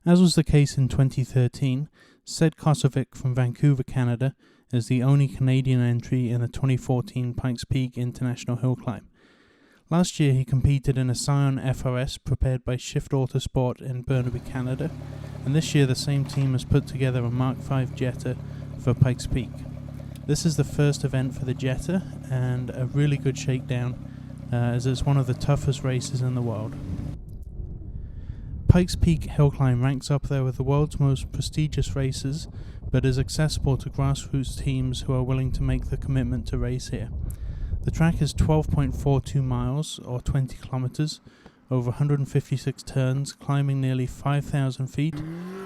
As was the case in 2013, Sead Causevic from Vancouver, Canada, is the only Canadian entry in the 2014 Pikes Peak International Hill Climb. Last year he competed in a Scion FRS prepared by Shift Autosport in Burnaby, Canada, and this year the same team has put together a Mark V Jetta for Pikes Peak. This is the first event for the Jetta and a really good shakedown as it's one of the toughest races in the world. Pikes Peak Hill Climb ranks up there with the world's most prestigious races, but is accessible to grassroots teams who are willing to make the commitment to race here. The track is 12.42 miles, or 20 kilometers, over 156 turns, climbing nearly 5,000 feet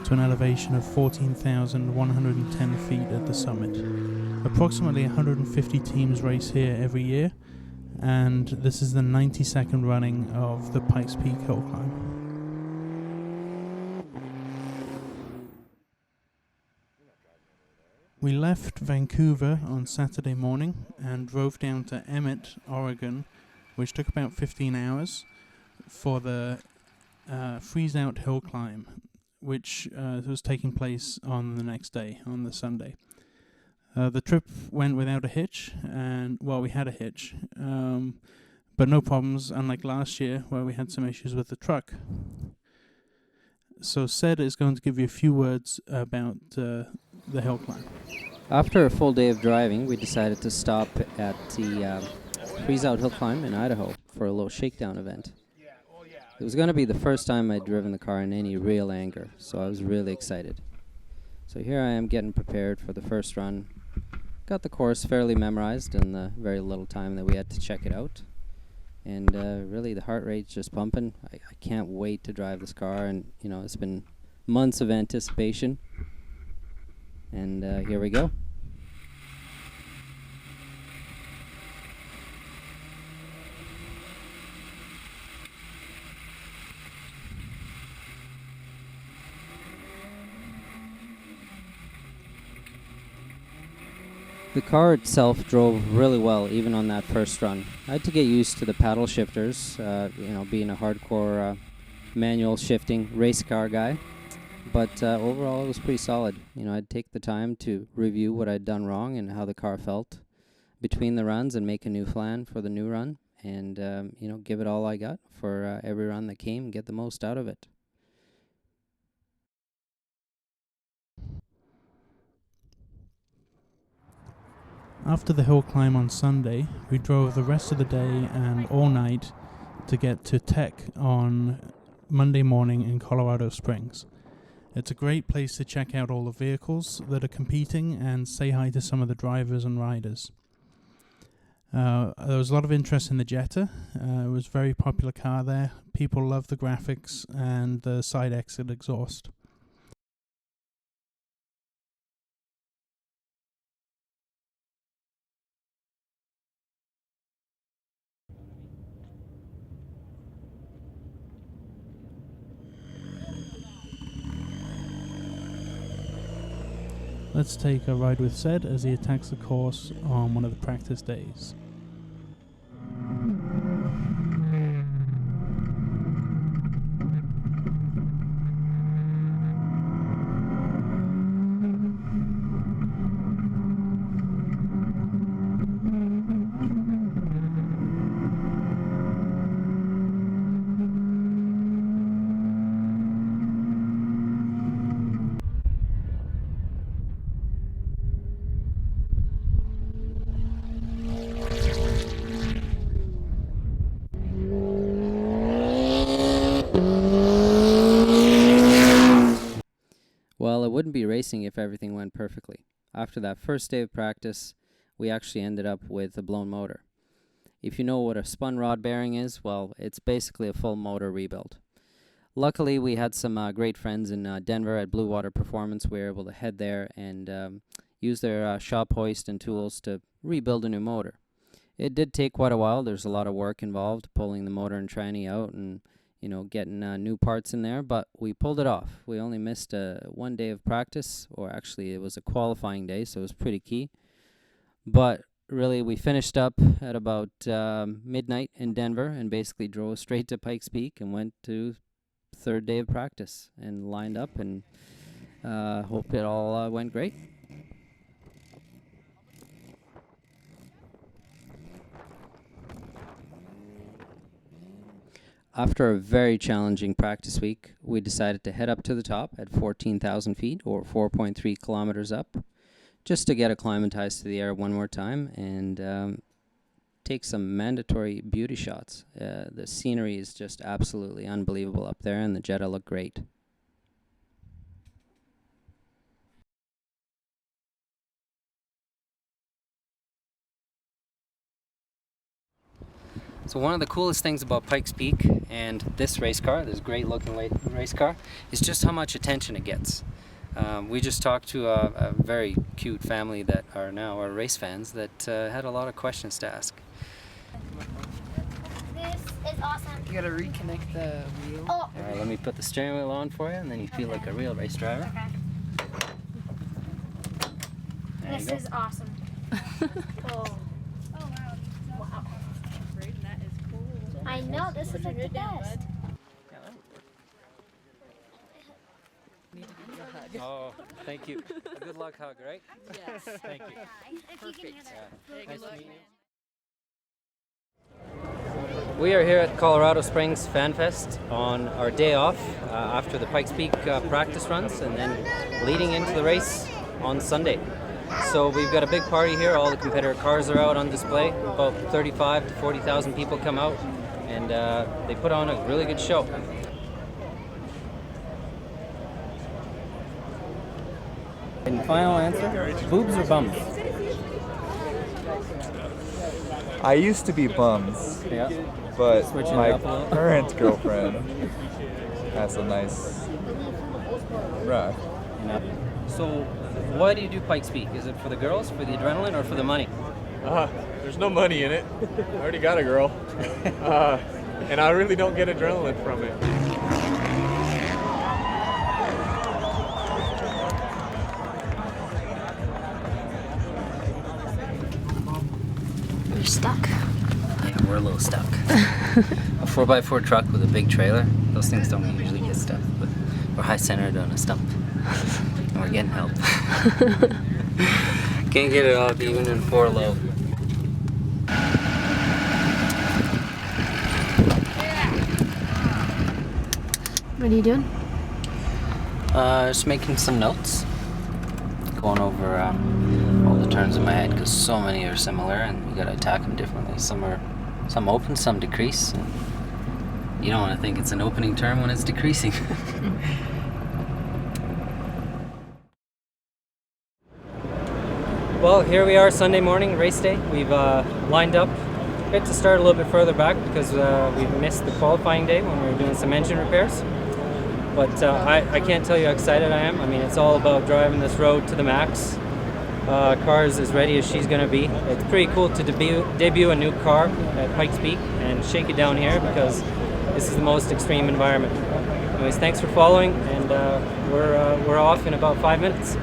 to an elevation of 14,110 feet at the summit. Approximately 150 teams race here every year, and this is the 92nd running of the Pikes Peak Hill Climb. We left Vancouver on Saturday morning and drove down to Emmett, Oregon, which took about 15 hours for the freeze-out hill climb, which was taking place on the next day, on the Sunday. The trip went without a hitch, and we had a hitch, but no problems, unlike last year where we had some issues with the truck. So Sead is going to give you a few words about the hill climb. After a full day of driving, we decided to stop at the freeze-out hill climb in Idaho for a little shakedown event. It was going to be the first time I'd driven the car in any real anger, so I was really excited. So here I am getting prepared for the first run. Got the course fairly memorized in the very little time that we had to check it out. And really the heart rate's just pumping. I can't wait to drive this car, and it's been months of anticipation. And here we go. The car itself drove really well, even on that first run. I had to get used to the paddle shifters, being a hardcore manual shifting race car guy. But overall, it was pretty solid. I'd take the time to review what I'd done wrong and how the car felt between the runs and make a new plan for the new run. And, give it all I got for every run that came and get the most out of it. After the hill climb on Sunday, we drove the rest of the day and all night to get to Tech on Monday morning in Colorado Springs. It's a great place to check out all the vehicles that are competing and say hi to some of the drivers and riders. There was a lot of interest in the Jetta. It was a very popular car there. People love the graphics and the side exit exhaust. Let's take a ride with Sead as he attacks the course on one of the practice days. Well, it wouldn't be racing if everything went perfectly. After that first day of practice, we actually ended up with a blown motor. If you know what a spun rod bearing is, well, it's basically a full motor rebuild. Luckily, we had some great friends in Denver at Blue Water Performance. We were able to head there and use their shop hoist and tools to rebuild a new motor. It did take quite a while. There's a lot of work involved, pulling the motor and tranny out and getting new parts in there, but we pulled it off. We only missed 1 day of practice, or actually it was a qualifying day, so it was pretty key. But really, we finished up at about midnight in Denver and basically drove straight to Pikes Peak and went to third day of practice and lined up, and hope it all went great. After a very challenging practice week, we decided to head up to the top at 14,000 feet, or 4.3 kilometers up, just to get acclimatized to the air one more time and take some mandatory beauty shots. The scenery is just absolutely unbelievable up there, and the Jetta looked great. So one of the coolest things about Pikes Peak and this race car, this great looking race car, is just how much attention it gets. We just talked to a very cute family that are now our race fans that had a lot of questions to ask. This is awesome. You gotta reconnect the wheel. Oh. Alright, let me put the steering wheel on for you, and then you feel like a real race driver. Okay. There This you go. is awesome. Oh. Wow. That is cool. I know, this is like the best. Oh, thank you. A good luck hug, right? Yes. Thank you. If you can hear that. Nice to meet you. We are here at Colorado Springs Fan Fest on our day off after the Pikes Peak practice runs, and then leading into the race on Sunday. So we've got a big party here. All the competitor cars are out on display. About 35 to 40,000 people come out, and they put on a really good show. And final answer, boobs or bums? I used to be bums, Yeah. but Switching my it up a little. current girlfriend has a nice rack. So why do you do Pikes Peak? Is it for the girls, for the adrenaline, or for the money? There's no money in it. I already got a girl. And I really don't get adrenaline from it. You're stuck. Yeah, we're a little stuck. A 4x4 truck with a big trailer, those things don't usually get stuck, but we're high-centered on a stump. And we're getting help. Can't get it off even in 4 low. What are you doing? Just making some notes. Going over all the turns in my head, because so many are similar and you gotta attack them differently. Some open, some decrease. And you don't want to think it's an opening turn when it's decreasing. Well, here we are, Sunday morning, race day. We've lined up. We had to start a little bit further back because we missed the qualifying day when we were doing some engine repairs. But I can't tell you how excited I am. I mean, it's all about driving this road to the max. Car is as ready as she's going to be. It's pretty cool to debut a new car at Pikes Peak and shake it down here because this is the most extreme environment. Anyways, thanks for following, and we're off in about 5 minutes.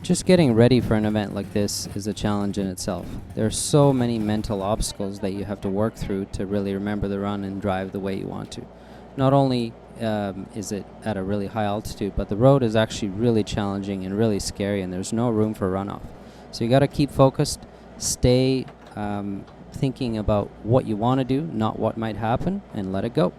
Just getting ready for an event like this is a challenge in itself. There are so many mental obstacles that you have to work through to really remember the run and drive the way you want to. Not only is it at a really high altitude, but the road is actually really challenging and really scary, and there's no room for runoff. So you got to keep focused, stay thinking about what you want to do, not what might happen, and let it go.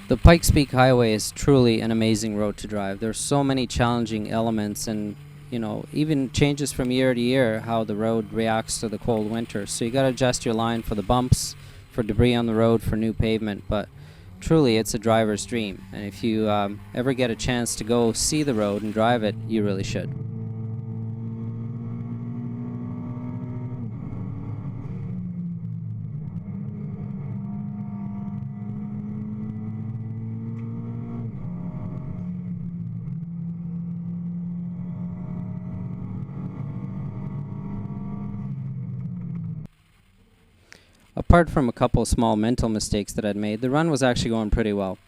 The Pikes Peak Highway is truly an amazing road to drive. There's so many challenging elements, and even changes from year to year how the road reacts to the cold winter. So you got to adjust your line for the bumps, for debris on the road, for new pavement. But truly, it's a driver's dream. And if you ever get a chance to go see the road and drive it, you really should. Apart from a couple of small mental mistakes that I'd made, the run was actually going pretty well.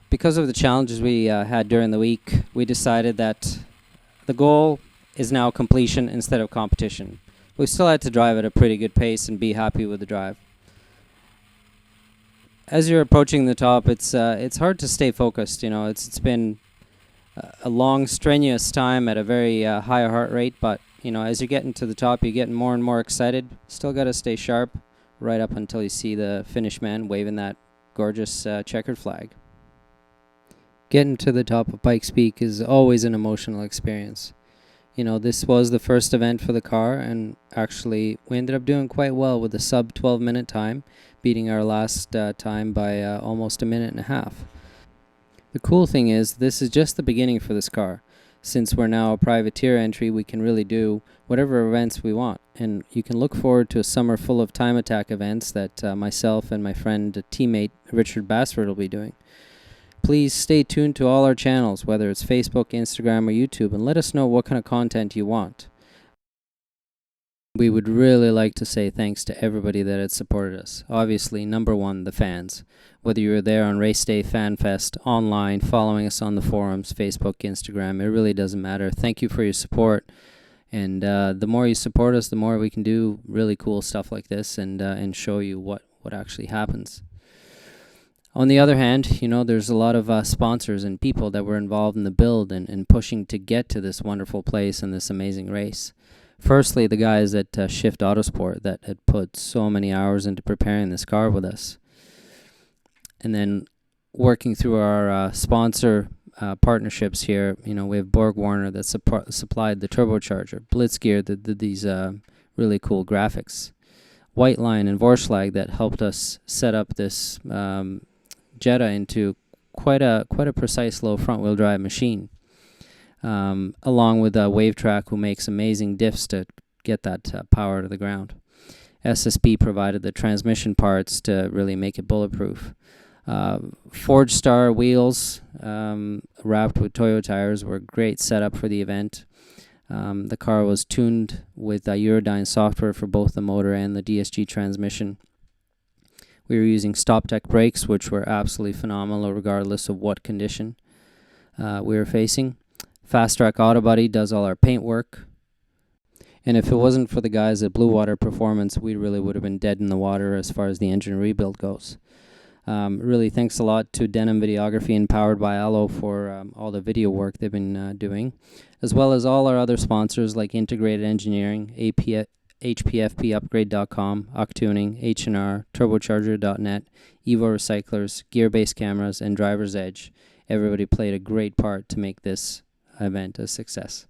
Because of the challenges we had during the week, we decided that the goal is now completion instead of competition. We still had to drive at a pretty good pace and be happy with the drive. As you're approaching the top, it's hard to stay focused. You know, it's been a long, strenuous time at a very high heart rate, but you know, as you're getting to the top, you're getting more and more excited. Still got to stay sharp right up until you see the finish man waving that gorgeous checkered flag. Getting to the top of Pikes Peak is always an emotional experience. You know, this was the first event for the car, and actually we ended up doing quite well with a sub 12-minute time, beating our last time by almost a minute and a half. The cool thing is, this is just the beginning for this car. Since we're now a privateer entry, we can really do whatever events we want, and you can look forward to a summer full of time attack events that myself and my friend teammate Richard Bassford will be doing. Please stay tuned to all our channels, whether it's Facebook, Instagram, or YouTube, and let us know what kind of content you want. We would really like to say thanks to everybody that had supported us. Obviously, number one, the fans. Whether you were there on Race Day, Fan Fest, online, following us on the forums, Facebook, Instagram, it really doesn't matter. Thank you for your support. And the more you support us, the more we can do really cool stuff like this and show you what actually happens. On the other hand, you know, there's a lot of sponsors and people that were involved in the build and pushing to get to this wonderful place and this amazing race. Firstly, the guys at Shift Autosport that had put so many hours into preparing this car with us. And then working through our sponsor partnerships here, you know, we have Borg Warner that supplied the turbocharger, Blitzgear that did these really cool graphics, White Line and Vorschlag that helped us set up this Jetta into quite a precise low front wheel drive machine, along with Wavetrack, who makes amazing diffs to get that power to the ground. SSB provided the transmission parts to really make it bulletproof. Forge Star wheels wrapped with Toyo tires were a great setup for the event. The car was tuned with Eurodyne software for both the motor and the DSG transmission. We were using StopTech brakes, which were absolutely phenomenal regardless of what condition we were facing. Fast Track Auto Body does all our paint work. And if it wasn't for the guys at Blue Water Performance, we really would have been dead in the water as far as the engine rebuild goes. Really thanks a lot to Denim Videography and Powered by Allo for all the video work they've been doing, as well as all our other sponsors like Integrated Engineering, HPFPupgrade.com, Octuning, H&R, Turbocharger.net, Evo Recyclers, Gearbase Cameras, and Driver's Edge. Everybody played a great part to make this event a success.